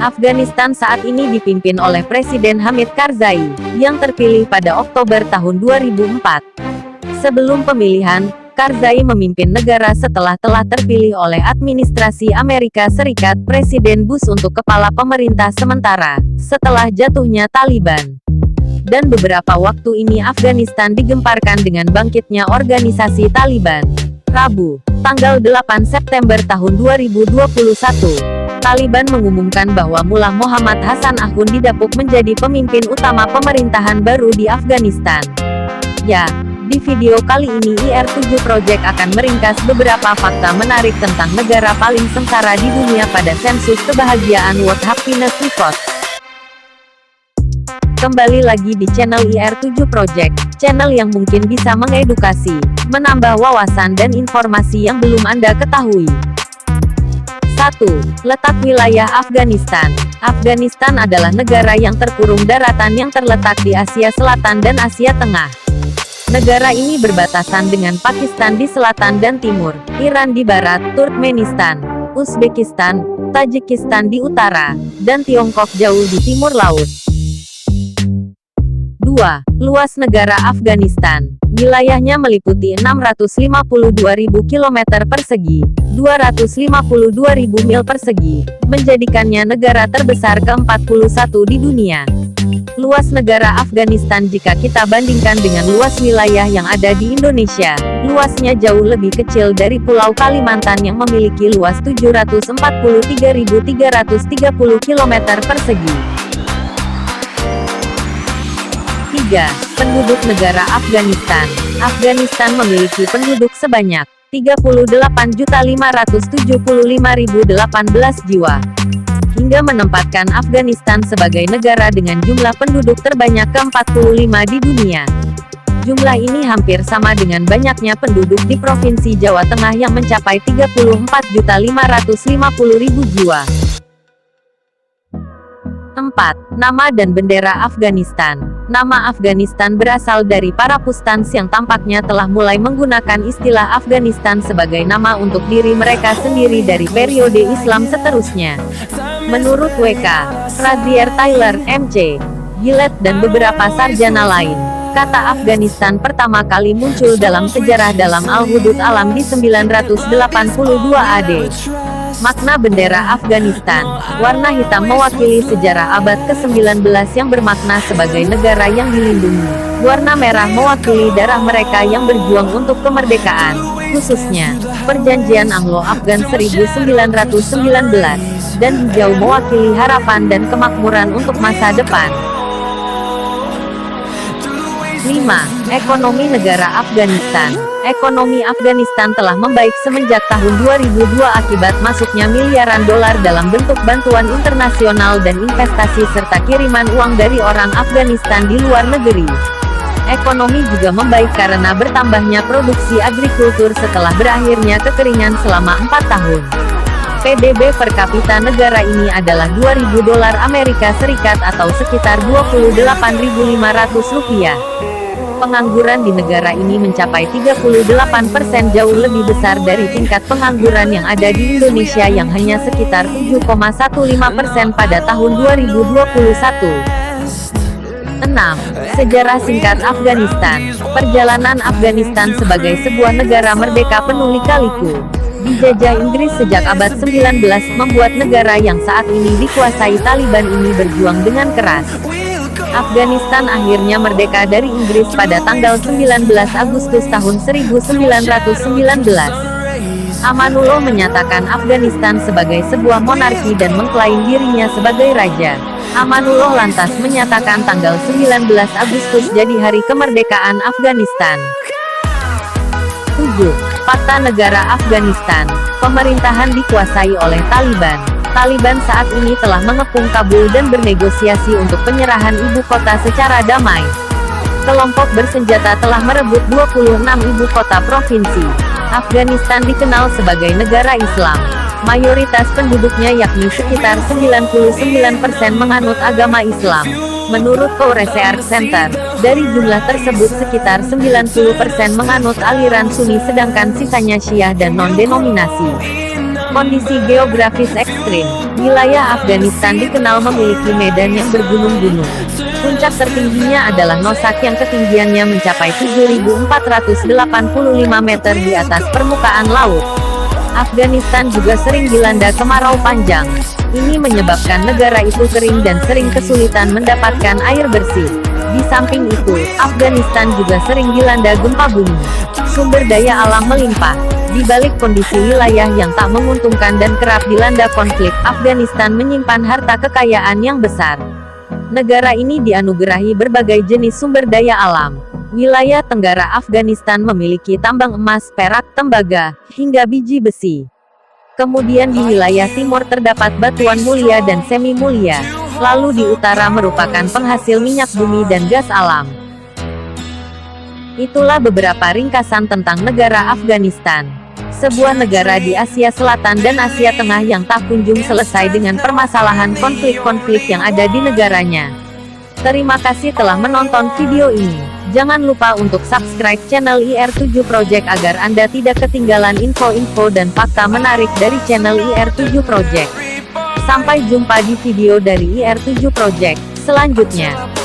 Afghanistan saat ini dipimpin oleh Presiden Hamid Karzai, yang terpilih pada Oktober tahun 2004. Sebelum pemilihan, Karzai memimpin negara setelah telah terpilih oleh administrasi Amerika Serikat Presiden Bush untuk kepala pemerintah sementara, setelah jatuhnya Taliban. Dan beberapa waktu ini Afghanistan digemparkan dengan bangkitnya organisasi Taliban. Rabu, tanggal 8 September tahun 2021. Taliban mengumumkan bahwa Mullah Muhammad Hassan Akhund didapuk menjadi pemimpin utama pemerintahan baru di Afghanistan. Ya, di video kali ini IR7 Project akan meringkas beberapa fakta menarik tentang negara paling sengsara di dunia pada sensus kebahagiaan World Happiness Report. Kembali lagi di channel IR7 Project, channel yang mungkin bisa mengedukasi, menambah wawasan dan informasi yang belum Anda ketahui. 1. Letak wilayah Afghanistan. Afghanistan adalah negara yang terkurung daratan yang terletak di Asia Selatan dan Asia Tengah. Negara ini berbatasan dengan Pakistan di selatan dan timur, Iran di barat, Turkmenistan, Uzbekistan, Tajikistan di utara, dan Tiongkok jauh di timur laut. 2. Luas negara Afghanistan. Wilayahnya meliputi 652.000 km persegi, 252.000 mil persegi, menjadikannya negara terbesar ke-41 di dunia. Luas negara Afghanistan jika kita bandingkan dengan luas wilayah yang ada di Indonesia, luasnya jauh lebih kecil dari Pulau Kalimantan yang memiliki luas 743.330 km persegi. 3. Penduduk negara Afghanistan. Afghanistan memiliki penduduk sebanyak 38.575.018 jiwa. Hingga menempatkan Afghanistan sebagai negara dengan jumlah penduduk terbanyak ke-45 di dunia. Jumlah ini hampir sama dengan banyaknya penduduk di Provinsi Jawa Tengah yang mencapai 34.550.000 jiwa. 4. Nama dan bendera Afghanistan. Nama Afghanistan berasal dari para Pustans yang tampaknya telah mulai menggunakan istilah Afghanistan sebagai nama untuk diri mereka sendiri dari periode Islam seterusnya. Menurut W.K. Razier Tyler, M.C. Gillett dan beberapa sarjana lain, kata Afghanistan pertama kali muncul dalam sejarah dalam Al-Hudud Alam di 982 AD. Makna bendera Afghanistan, warna hitam mewakili sejarah abad ke-19 yang bermakna sebagai negara yang dilindungi. Warna merah mewakili darah mereka yang berjuang untuk kemerdekaan, khususnya Perjanjian Anglo-Afgan 1919, dan hijau mewakili harapan dan kemakmuran untuk masa depan. 5. Ekonomi negara Afghanistan. Ekonomi Afghanistan telah membaik semenjak tahun 2002 akibat masuknya miliaran dolar dalam bentuk bantuan internasional dan investasi serta kiriman uang dari orang Afghanistan di luar negeri. Ekonomi juga membaik karena bertambahnya produksi agrikultur setelah berakhirnya kekeringan selama 4 tahun. PDB per kapita negara ini adalah 2.000 dolar Amerika Serikat atau sekitar 28.500 rupiah. Pengangguran di negara ini mencapai 38%, jauh lebih besar dari tingkat pengangguran yang ada di Indonesia yang hanya sekitar 7,15% pada tahun 2021. 6. Sejarah singkat Afghanistan. Perjalanan Afghanistan sebagai sebuah negara merdeka penuh lika-liku. Dijajah Inggris sejak abad 19 membuat negara yang saat ini dikuasai Taliban ini berjuang dengan keras. Afghanistan akhirnya merdeka dari Inggris pada tanggal 19 Agustus tahun 1919. Amanullah menyatakan Afghanistan sebagai sebuah monarki dan mengklaim dirinya sebagai raja. Amanullah lantas menyatakan tanggal 19 Agustus jadi hari kemerdekaan Afghanistan. 7. Fakta negara Afghanistan. Pemerintahan dikuasai oleh Taliban. Taliban saat ini telah mengepung Kabul dan bernegosiasi untuk penyerahan ibu kota secara damai. Kelompok bersenjata telah merebut 26 ibu kota provinsi. Afghanistan dikenal sebagai negara Islam. Mayoritas penduduknya yakni sekitar 99% menganut agama Islam. Menurut Pew Research Center, dari jumlah tersebut sekitar 90% menganut aliran Sunni sedangkan sisanya Syiah dan non-denominasi. Kondisi geografis ekstrim. Wilayah Afghanistan dikenal memiliki medan yang bergunung-gunung. Puncak tertingginya adalah Nosak yang ketinggiannya mencapai 7.485 meter di atas permukaan laut. Afghanistan juga sering dilanda kemarau panjang. Ini menyebabkan negara itu kering dan sering kesulitan mendapatkan air bersih. Di samping itu, Afghanistan juga sering dilanda gempa bumi. Sumber daya alam melimpah. Di balik kondisi wilayah yang tak menguntungkan dan kerap dilanda konflik, Afghanistan menyimpan harta kekayaan yang besar. Negara ini dianugerahi berbagai jenis sumber daya alam. Wilayah tenggara Afghanistan memiliki tambang emas, perak, tembaga, hingga biji besi. Kemudian di wilayah timur terdapat batuan mulia dan semi mulia. Lalu di utara merupakan penghasil minyak bumi dan gas alam. Itulah beberapa ringkasan tentang negara Afghanistan. Sebuah negara di Asia Selatan dan Asia Tengah yang tak kunjung selesai dengan permasalahan konflik-konflik yang ada di negaranya. Terima kasih telah menonton video ini. Jangan lupa untuk subscribe channel IR7 Project agar Anda tidak ketinggalan info-info dan fakta menarik dari channel IR7 Project. Sampai jumpa di video dari IR7 Project selanjutnya.